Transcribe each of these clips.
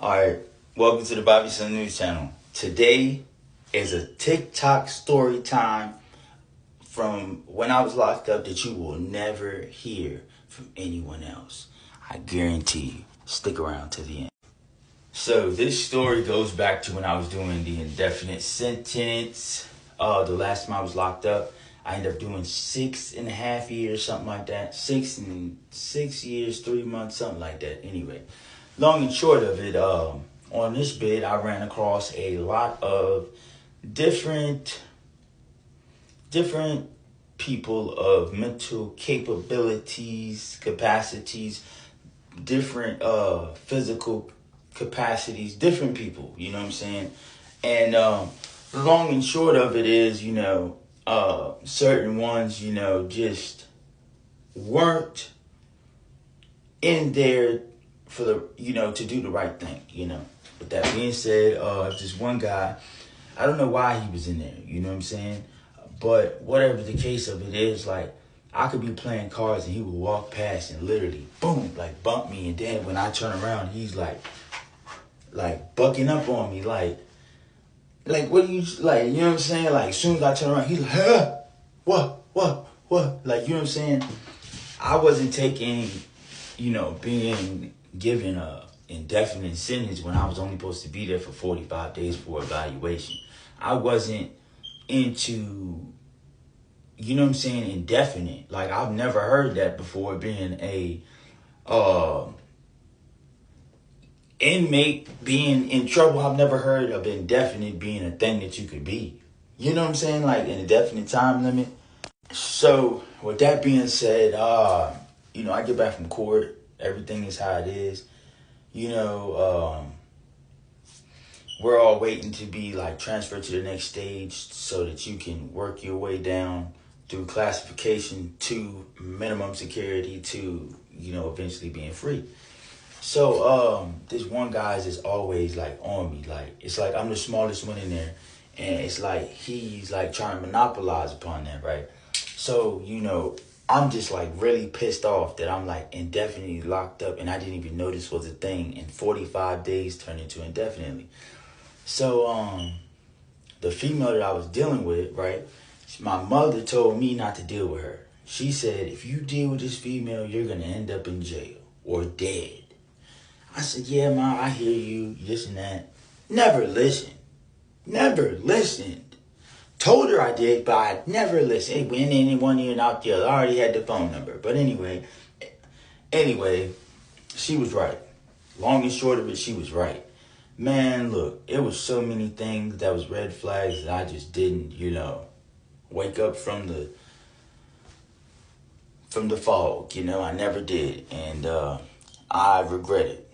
Alright, welcome to the BobbysonnNews News channel. Today is a TikTok story time from when I was locked up that you will never hear from anyone else. I guarantee you. Stick around to the end. So this story goes back to when I was doing the indefinite sentence. The last time I was locked up, I ended up doing 6.5 years, something like that. 6 years, 3 months, something like that. Anyway, long and short of it, on this bid, I ran across a lot of different people of mental capabilities, capacities, different physical capacities, different people, you know what I'm saying? And the long and short of it is, certain ones, just weren't in there for the, to do the right thing, With that being said, this one guy, I don't know why he was in there, you know what I'm saying? But whatever the case of it is, like, I could be playing cards and he would walk past and literally, boom, like bump me. And then when I turn around, he's like bucking up on me, like, what do you, like, you know what I'm saying? Like, as soon as I turn around, he's like, huh? What? Like, you know what I'm saying? I wasn't taking, being given a indefinite sentence when I was only supposed to be there for 45 days for evaluation. I wasn't into, indefinite. Like, I've never heard that before, being a inmate being in trouble. I've never heard of indefinite being a thing that you could be. You know what I'm saying? Like, an indefinite time limit. So, with that being said, I get back from court. Everything is how it is. We're all waiting to be, like, transferred to the next stage so that you can work your way down through classification to minimum security to, eventually being free. So, this one guy is just always, like, on me. Like, it's like I'm the smallest one in there. And it's like he's, like, trying to monopolize upon that, right? So, I'm just, like, really pissed off that I'm, like, indefinitely locked up. And I didn't even know this was a thing. And 45 days turned into indefinitely. So, the female that I was dealing with, right? My mother told me not to deal with her. She said, if you deal with this female, you're going to end up in jail or dead. I said, yeah, Ma, I hear you, this and that. Never listened. Told her I did, but I never listened. It went in one ear and out the other. I already had the phone number. But anyway, she was right. Long and short of it, she was right. Man, look, it was so many things that was red flags that I just didn't, wake up from the fog. I never did. And I regret it.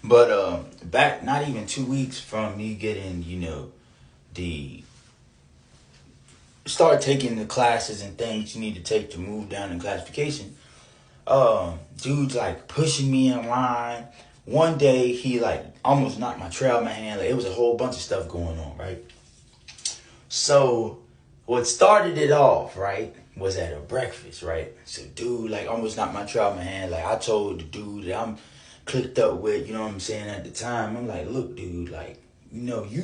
But back not even 2 weeks from me getting, start taking the classes and things you need to take to move down in classification, dude's like pushing me in line. One day he like almost knocked my tray out of my hand. Like, it was a whole bunch of stuff going on, right? So what started it off, right, was at a breakfast, right? So dude like almost knocked my tray out of my hand. Like, I told the dude that I'm clicked up with, you know what I'm saying, at the time. I'm like, look, dude, like, you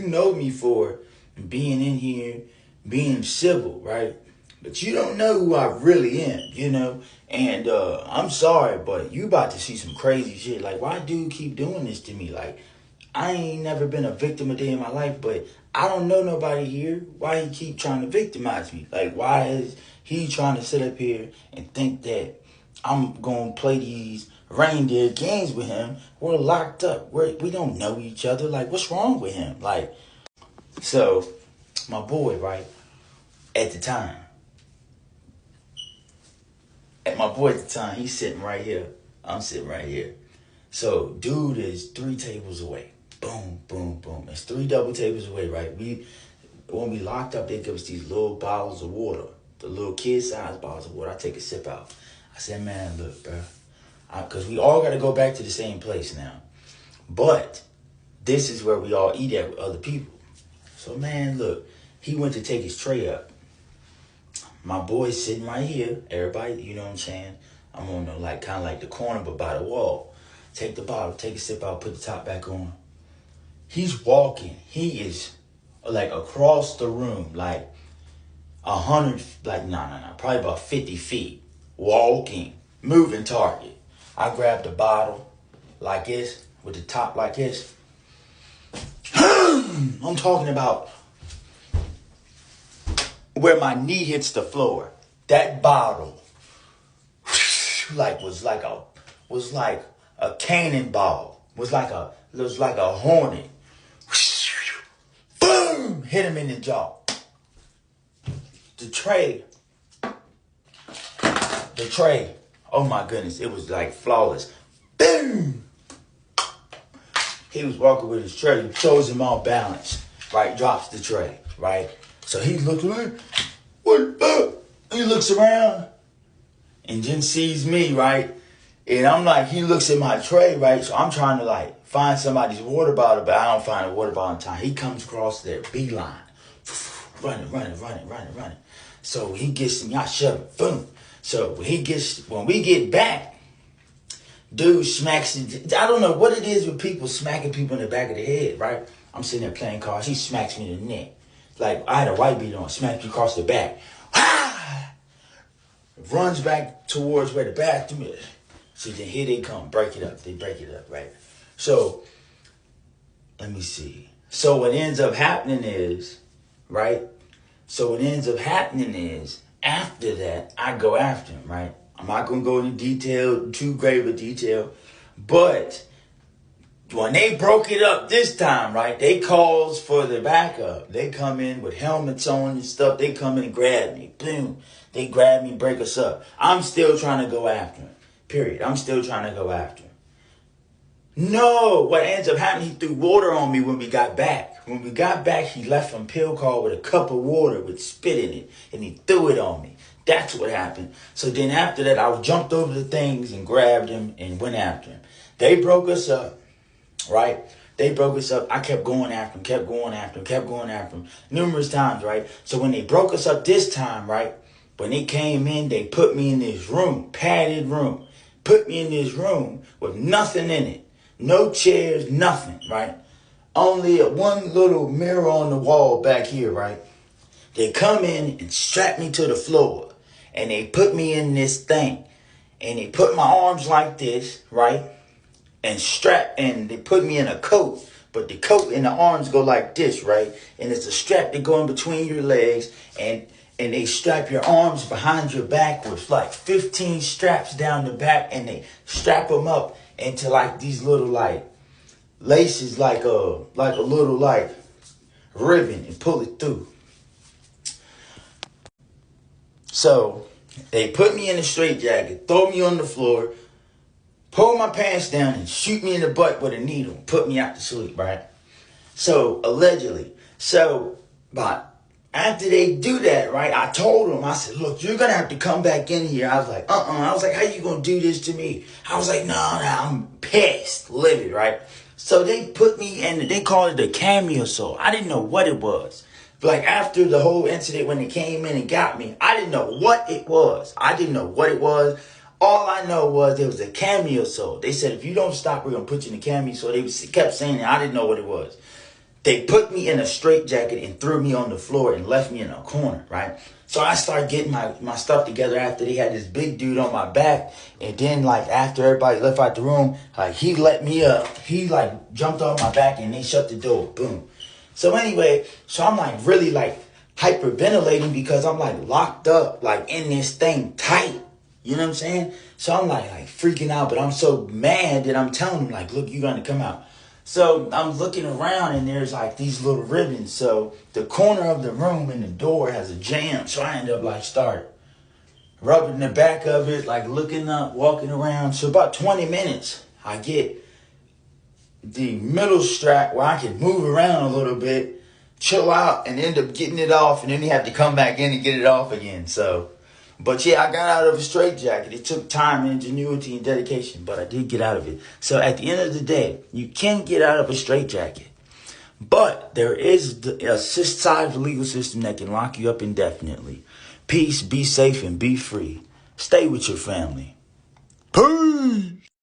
know me for being in here, being civil, right? But you don't know who I really am, And I'm sorry, but you about to see some crazy shit. Like, why dude keep doing this to me? Like, I ain't never been a victim a day in my life, but I don't know nobody here. Why he keep trying to victimize me? Like, why is he trying to sit up here and think that I'm going to play these reindeer games with him? We're locked up. We don't know each other. Like, what's wrong with him? Like, so my boy, right, at the time, he's sitting right here. I'm sitting right here. So dude is 3 tables away. Boom, boom, boom. It's 3 double tables away, right? When we locked up, they give us these little bottles of water, the little kid-sized bottles of water. I take a sip out. I said, man, look, bro, because we all got to go back to the same place now. But this is where we all eat at with other people. So, man, look, he went to take his tray up. My boy's sitting right here. Everybody, you know what I'm saying? I'm on the like kind of like the corner but by the wall. Take the bottle, take a sip out, put the top back on. He's walking. He is like across the room, like 100, like probably about 50 feet. Walking, moving target. I grabbed the bottle like this, with the top like this. I'm talking about where my knee hits the floor. That bottle was like a cannonball. Was like a hornet. Boom! Hit him in the jaw. The tray. Oh my goodness, it was like flawless. Boom! He was walking with his tray. He throws him off balance. Right? Drops the tray. Right? So he looks around. What the? He looks around and then sees me, right? And I'm like, he looks at my tray, right? So I'm trying to like find somebody's water bottle, but I don't find a water bottle in time. He comes across there, beeline. Running. So he gets me, I shove it, boom. So when we get back, dude smacks it. I don't know what it is with people smacking people in the back of the head, right? I'm sitting there playing cards. He smacks me in the neck. Like I had a white beat on, smacked me across the back. Runs back towards where the bathroom is. So then here they come, break it up. They break it up, right? So, let me see. So what ends up happening is, right? So what ends up happening is, after that, I go after him, right? I'm not going to go into detail, too grave a detail. But when they broke it up this time, right, they calls for the backup. They come in with helmets on and stuff. They come in and grab me. Boom. They grab me, break us up. I'm still trying to go after him. Period. I'm still trying to go after him. No, what ends up happening, he threw water on me when we got back. When we got back, he left from pill call with a cup of water with spit in it, and he threw it on me. That's what happened. So then after that, I jumped over the things and grabbed him and went after him. They broke us up, right? They broke us up. I kept going after him, kept going after him numerous times, right? So when they broke us up this time, right, when they came in, they put me in this room, padded room. Put me in this room with nothing in it. No chairs, nothing, right? Only one little mirror on the wall back here, right? They come in and strap me to the floor. And they put me in this thing. And they put my arms like this, right? And they put me in a coat. But the coat and the arms go like this, right? And it's a strap that go in between your legs. And they strap your arms behind your back with like 15 straps down the back. And they strap them up into like these little like laces, like a little like ribbon, and pull it through. So they put me in a straitjacket, throw me on the floor, pull my pants down, and shoot me in the butt with a needle, put me out to sleep, right? So allegedly. But after they do that, right, I told them, I said, look, you're going to have to come back in here. I was like, I was like, how you going to do this to me? I was like, no, I'm pissed, livid, right? So they put me in, they called it a cameo assault. I didn't know what it was. Like after the whole incident when they came in and got me, I didn't know what it was. All I know was there was a cameo assault. They said, if you don't stop, we're going to put you in a cameo assault. They kept saying it. I didn't know what it was. They put me in a straitjacket and threw me on the floor and left me in a corner, right? So I started getting my stuff together after they had this big dude on my back. And then, like, after everybody left out the room, like, he let me up. He, like, jumped on my back and they shut the door. Boom. So anyway, so I'm, like, really, like, hyperventilating because I'm, like, locked up, like, in this thing tight. You know what I'm saying? So I'm, like freaking out. But I'm so mad that I'm telling them, like, look, you're going to come out. So I'm looking around and there's like these little ribbons. So the corner of the room and the door has a jam. So I end up like start rubbing the back of it, like looking up, walking around. So about 20 minutes, I get the middle strap where I can move around a little bit, chill out, and end up getting it off. And then you have to come back in and get it off again. So, but yeah, I got out of a straitjacket. It took time, ingenuity, and dedication, but I did get out of it. So at the end of the day, you can get out of a straitjacket. But there is a side of the legal system that can lock you up indefinitely. Peace, be safe, and be free. Stay with your family. Peace.